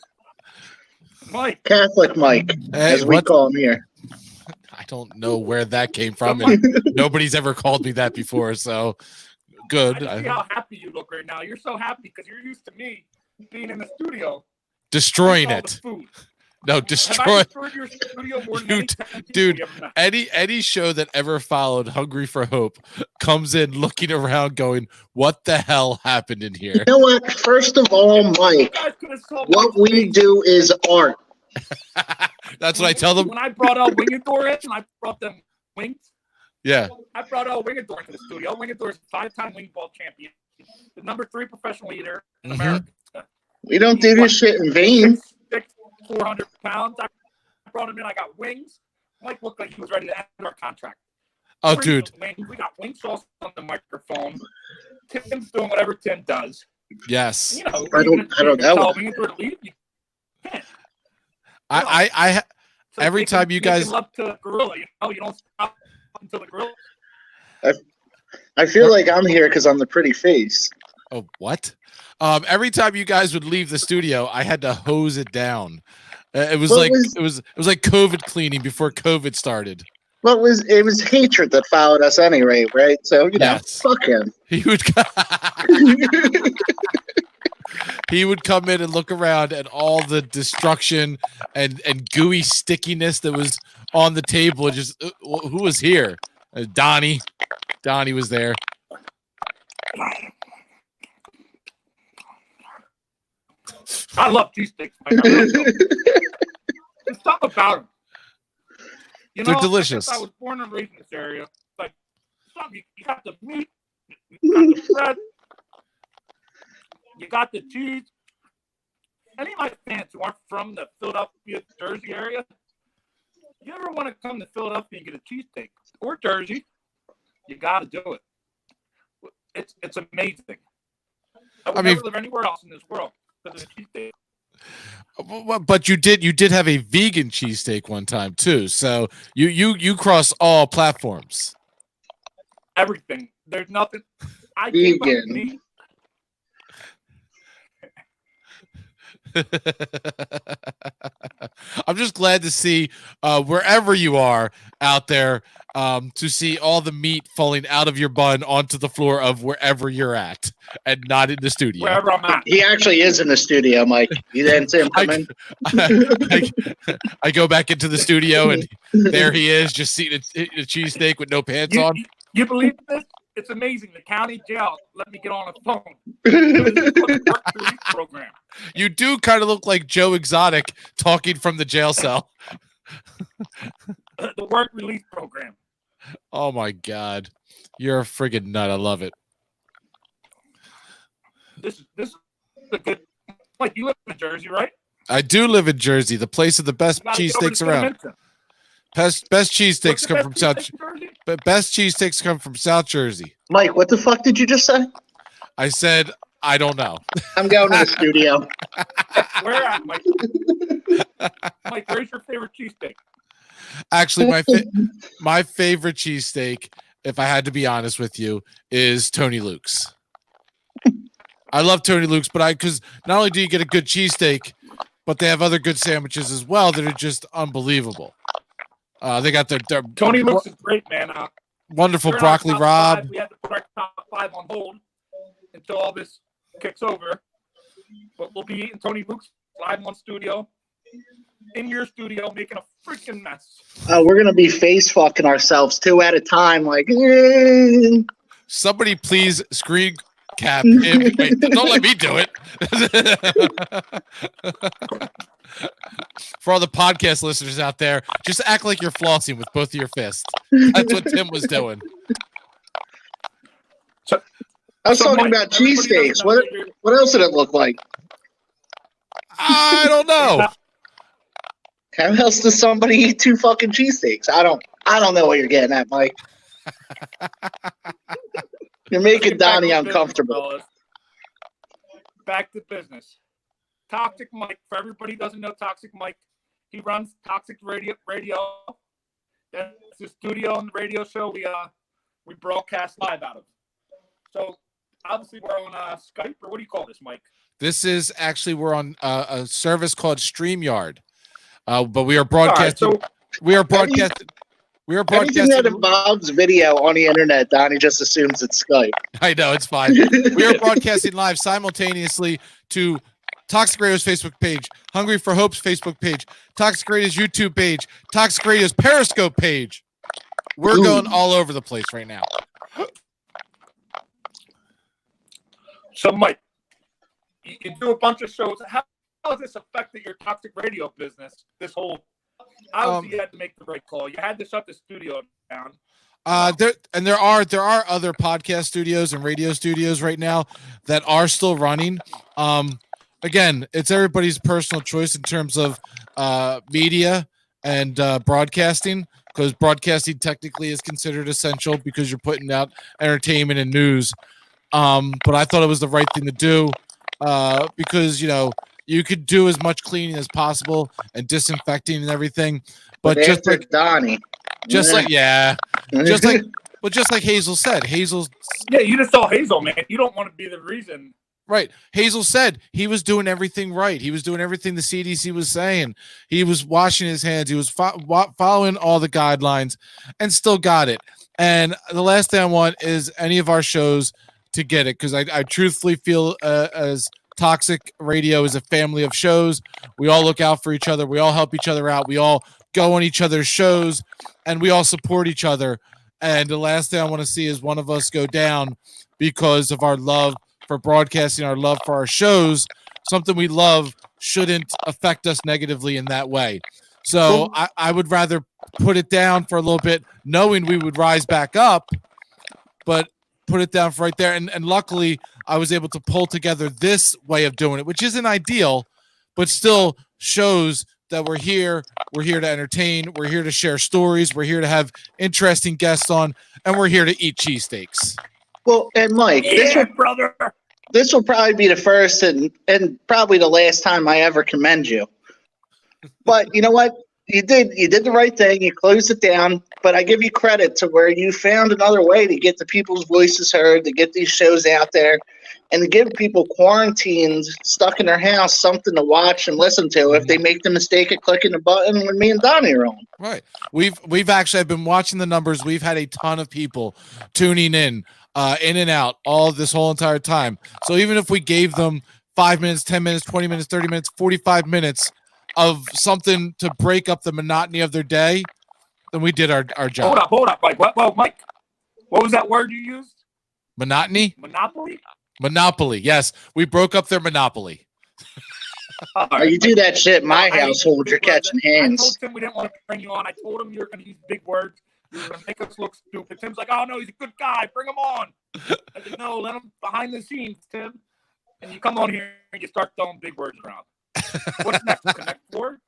Mike. Catholic Mike, as we call him here. I don't know where that came from, and nobody's ever called me that before, so good. I see how happy you look right now. You're so happy because you're used to me being in the studio. Destroying it. No, destroy. Your studio more than dude, any show that ever followed Hungry for Hope comes in looking around going, what the hell happened in here? You know what? First of all, Mike, what we do is art. That's what I tell them. When I brought out Wingador in, I brought them wings. Yeah. I brought out Wingador into the studio. Wingador is a 5-time wing ball champion. The #3 professional eater in America. We don't do this shit in vain. 400 pounds. I brought him in. I got wings. Mike looked like he was ready to end our contract. Oh, dude. We got wing sauce on the microphone. Tim's doing whatever Tim does. Yes. I don't know. I every time you guys love to gorilla, you don't stop until the gorilla. I feel like I'm here because I'm the pretty face. Oh, what? Every time you guys would leave the studio, I had to hose it down. It was like COVID cleaning before COVID started. Well, it was hatred that followed us anyway, right? So fuck him. He would come in and look around at all the destruction and gooey stickiness that was on the table. And just who was here? Donnie. Donnie was there. I love cheesesteaks. There's something about them. They're delicious. I was born and raised in this area. Like, you got the meat, you got the bread, you got the cheese. Any of my fans who aren't from the Philadelphia, Jersey area, you ever want to come to Philadelphia and get a cheesesteak or Jersey, you got to do it. It's amazing. I would never live anywhere else in this world because of the cheesesteak. But you did have a vegan cheesesteak one time too. So you cross all platforms. Everything. There's nothing. I vegan. I'm just glad to see wherever you are out there to see all the meat falling out of your bun onto the floor of wherever you're at and not in the studio. Wherever I'm at. He actually is in the studio, Mike. You didn't see him come in? I go back into the studio and there he is just eating a cheesesteak with no pants on. You believe this? It's amazing. The county jail let me get on a phone. Program. You do kind of look like Joe Exotic talking from the jail cell. The work release program. Oh my God. You're a friggin' nut. I love it. This is a good. Like, you live in Jersey, right? I do live in Jersey, the place of the best cheesesteaks around. Best cheesesteaks come from South. But best cheesesteaks come from South Jersey. Mike, what the fuck did you just say? I said I don't know. I'm going to the studio. Where at, Mike? Mike, where's your favorite cheesesteak? Actually, my favorite cheesesteak, if I had to be honest with you, is Tony Luke's. I love Tony Luke's, but because not only do you get a good cheesesteak, but they have other good sandwiches as well that are just unbelievable. They got their Tony Luke's is great, man. Wonderful broccoli rabe. We had to put our top 5 on hold until all this kicks over. But we'll be eating Tony Luke's live on studio, in your studio, making a freaking mess. We're gonna be face fucking ourselves 2 at a time, like. Somebody please screen cap him. Wait, don't let me do it. For all the podcast listeners out there, just act like you're flossing with both of your fists. That's what Tim was doing. I was talking about cheesesteaks. What else did it look like? I don't know. How else does somebody eat 2 fucking cheesesteaks? I don't know what you're getting at, Mike. You're making Donnie uncomfortable. Back to business. Toxic Mike. For everybody who doesn't know Toxic Mike, he runs Toxic Radio. That's the studio and the radio show we broadcast live out of. So obviously we're on Skype, or what do you call this, Mike? This is actually, we're on a service called StreamYard, but we are broadcasting. Right, so we are broadcasting. Anything that involves video on the internet, Donnie just assumes it's Skype. I know, it's fine. We are broadcasting live simultaneously to Toxic Radio's Facebook page, Hungry for Hope's Facebook page, Toxic Radio's YouTube page, Toxic Radio's Periscope page. We're going all over the place right now. So, Mike, you do a bunch of shows. How has this affected your Toxic Radio business? This whole, obviously, you had to make the right call. You had to shut the studio down. There are other podcast studios and radio studios right now that are still running. Again, it's everybody's personal choice in terms of media and broadcasting, because broadcasting technically is considered essential because you're putting out entertainment and news. But I thought it was the right thing to do because, you know, you could do as much cleaning as possible and disinfecting and everything. But just like Donnie, just like Hazel said, yeah, you just saw Hazel, man. You don't want to be the reason. Right. Hazel said he was doing everything right. He was doing everything the CDC was saying. He was washing his hands. He was following all the guidelines and still got it. And the last thing I want is any of our shows to get it, because I truthfully feel as Toxic Radio is a family of shows. We all look out for each other. We all help each other out. We all go on each other's shows, and we all support each other. And the last thing I want to see is one of us go down because of our love for broadcasting, our love for our shows. Something we love shouldn't affect us negatively in that way. So I would rather put it down for a little bit, knowing we would rise back up, but put it down for right there. And luckily, I was able to pull together this way of doing it, which isn't ideal, but still shows that we're here. We're here to entertain. We're here to share stories. We're here to have interesting guests on, and we're here to eat cheesesteaks. Well, and Mike, this will probably be the first and probably the last time I ever commend you. But you know what? You did the right thing. You closed it down. But I give you credit to where you found another way to get the people's voices heard, to get these shows out there, and to give people quarantined, stuck in their house, something to watch and listen to if they make the mistake of clicking the button when me and Donnie are on. Right. We've actually, I've been watching the numbers. We've had a ton of people tuning in and out all this whole entire time. So even if we gave them 5 minutes, 10 minutes, 20 minutes, 30 minutes, 45 minutes of something to break up the monotony of their day, then we did our job. Hold up, Mike. Mike, what was that word you used? Monotony? Monopoly, yes. We broke up their monopoly. You do that shit in my household, you're catching hands. I told Tim we didn't want to bring you on. I told him you were going to use big words. You were going to make us look stupid. Tim's like, oh, no, he's a good guy. Bring him on. I said, no, let him behind the scenes, Tim. And you come on here and you start throwing big words around. What's next? Connect 4?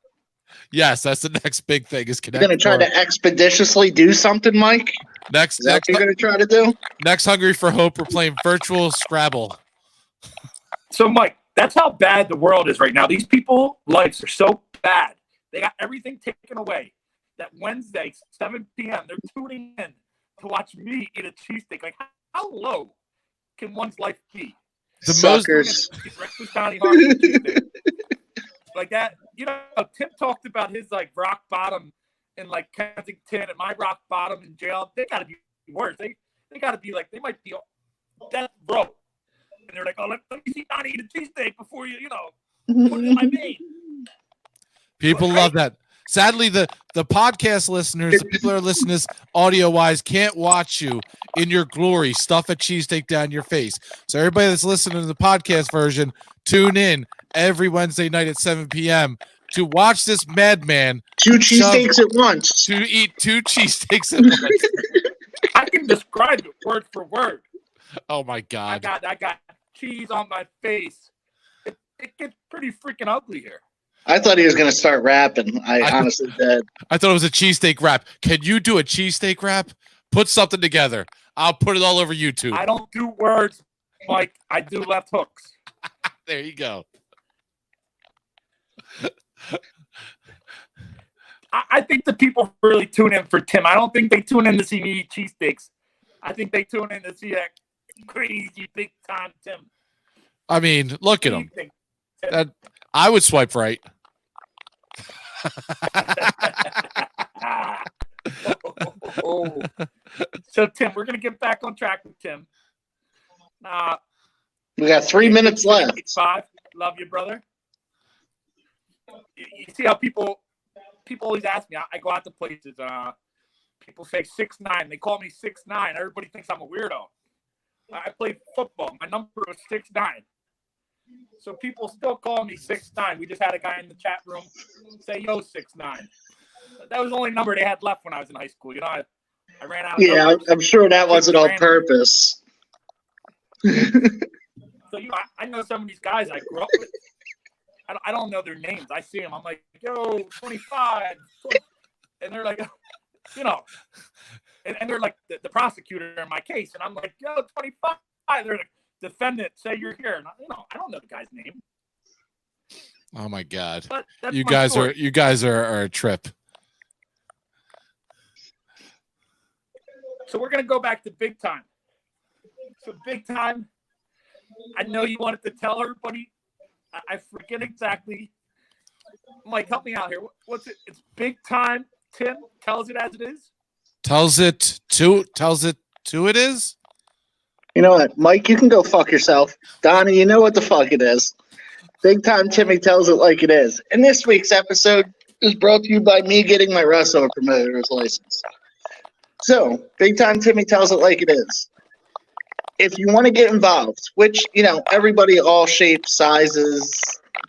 Yes, that's the next big thing is Connect 4. You're going to try to expeditiously do something, Mike? Next, is that what you're going to try to do? Next Hungry for Hope, we're playing virtual Scrabble. So, Mike, that's how bad the world is right now. These people's lives are so bad. They got everything taken away. That Wednesday, 7 p.m., they're tuning in to watch me eat a cheesesteak. Like, how low can one's life be? The Suckers. Like that, you know, Tim talked about his like rock bottom in like Kensington and my rock bottom in jail. They gotta be worse. They gotta be like, they might be death row. And they're like, oh, let me see Donnie eat a cheesesteak before you know, put it in my vein. People love that. Sadly, the podcast listeners, the people that are listening to this audio wise, can't watch you in your glory, stuff a cheesesteak down your face. So everybody that's listening to the podcast version, tune in every Wednesday night at 7 p.m. to watch this madman 2 cheesesteaks at once. to eat 2 cheesesteaks at once. I can describe it word for word. Oh my God! I got cheese on my face. It gets pretty freaking ugly here. I thought he was going to start rapping. I honestly did. I thought it was a cheesesteak wrap. Can you do a cheesesteak wrap? Put something together. I'll put it all over YouTube. I don't do words, Mike. I do left hooks. There you go. I think the people really tune in for Tim. I don't think they tune in to see me eat cheesesteaks. I think they tune in to see that crazy big time Tim. I mean, look at him. I would swipe right. So, Tim, we're going to get back on track with Tim. We got 3 minutes left. 5. Love you, brother. You see how people always ask me. I go out to places. People say 6'9". They call me 6'9". Everybody thinks I'm a weirdo. I played football. My number was 6'9". So people still call me 6'9". We just had a guy in the chat room say, yo, 6'9". That was the only number they had left when I was in high school. You know, I ran out of numbers. I'm sure that wasn't on purpose. So, you know, I know some of these guys I grew up with. I don't know their names. I see them. I'm like, yo, 25. 20. And they're like, you know, and they're like the prosecutor in my case. And I'm like, yo, 25. They're like, defendant, say you're here. And I don't know the guy's name. Oh my God. But you guys are a trip. So we're going to go back to big time. So big time, I know you wanted to tell everybody. I forget exactly. Mike, help me out here. What's it? It's big time. Tim tells it as it is. Tells it to it is. You know what, Mike? You can go fuck yourself. Donnie, you know what the fuck it is. Big time Timmy tells it like it is. And this week's episode is brought to you by me getting my wrestler promoter's license. So, big time Timmy tells it like it is. If you want to get involved, which, you know, everybody, all shapes, sizes,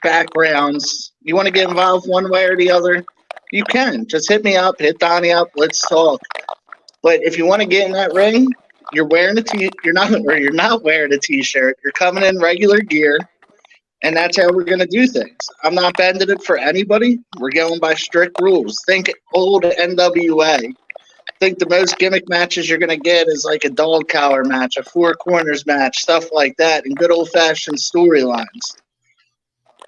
backgrounds, you want to get involved one way or the other, you can. Just hit me up, hit Donnie up, let's talk. But if you want to get in that ring, you're not wearing a t-shirt. You're coming in regular gear, and that's how we're going to do things. I'm not bending it for anybody. We're going by strict rules. Think old NWA. Think the most gimmick matches you're going to get is like a dog collar match, a four corners match, stuff like that, and good old-fashioned storylines.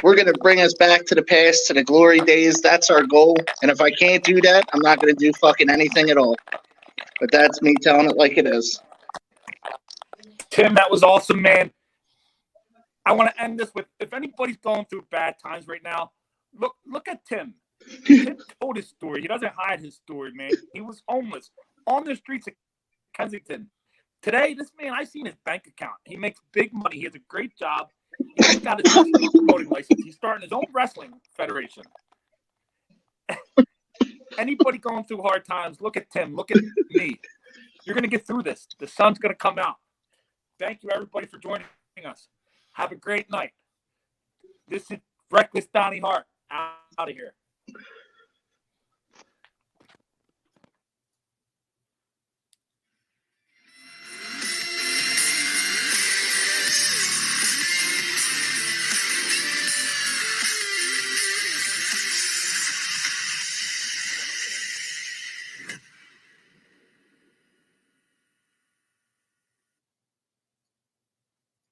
We're going to bring us back to the past, to the glory days. That's our goal. And if I can't do that, I'm not going to do fucking anything at all. But that's me telling it like it is. Tim, that was awesome, man. I want to end this with, if anybody's going through bad times right now, look at Tim. Tim told his story. He doesn't hide his story, man. He was homeless on the streets of Kensington. Today, this man, I seen his bank account. He makes big money. He has a great job. He's got his own promoting license. He's starting his own wrestling federation. Anybody going through hard times, look at Tim. Look at me. You're going to get through this. The sun's going to come out. Thank you, everybody, for joining us. Have a great night. This is Reckless Donnie Hart out of here.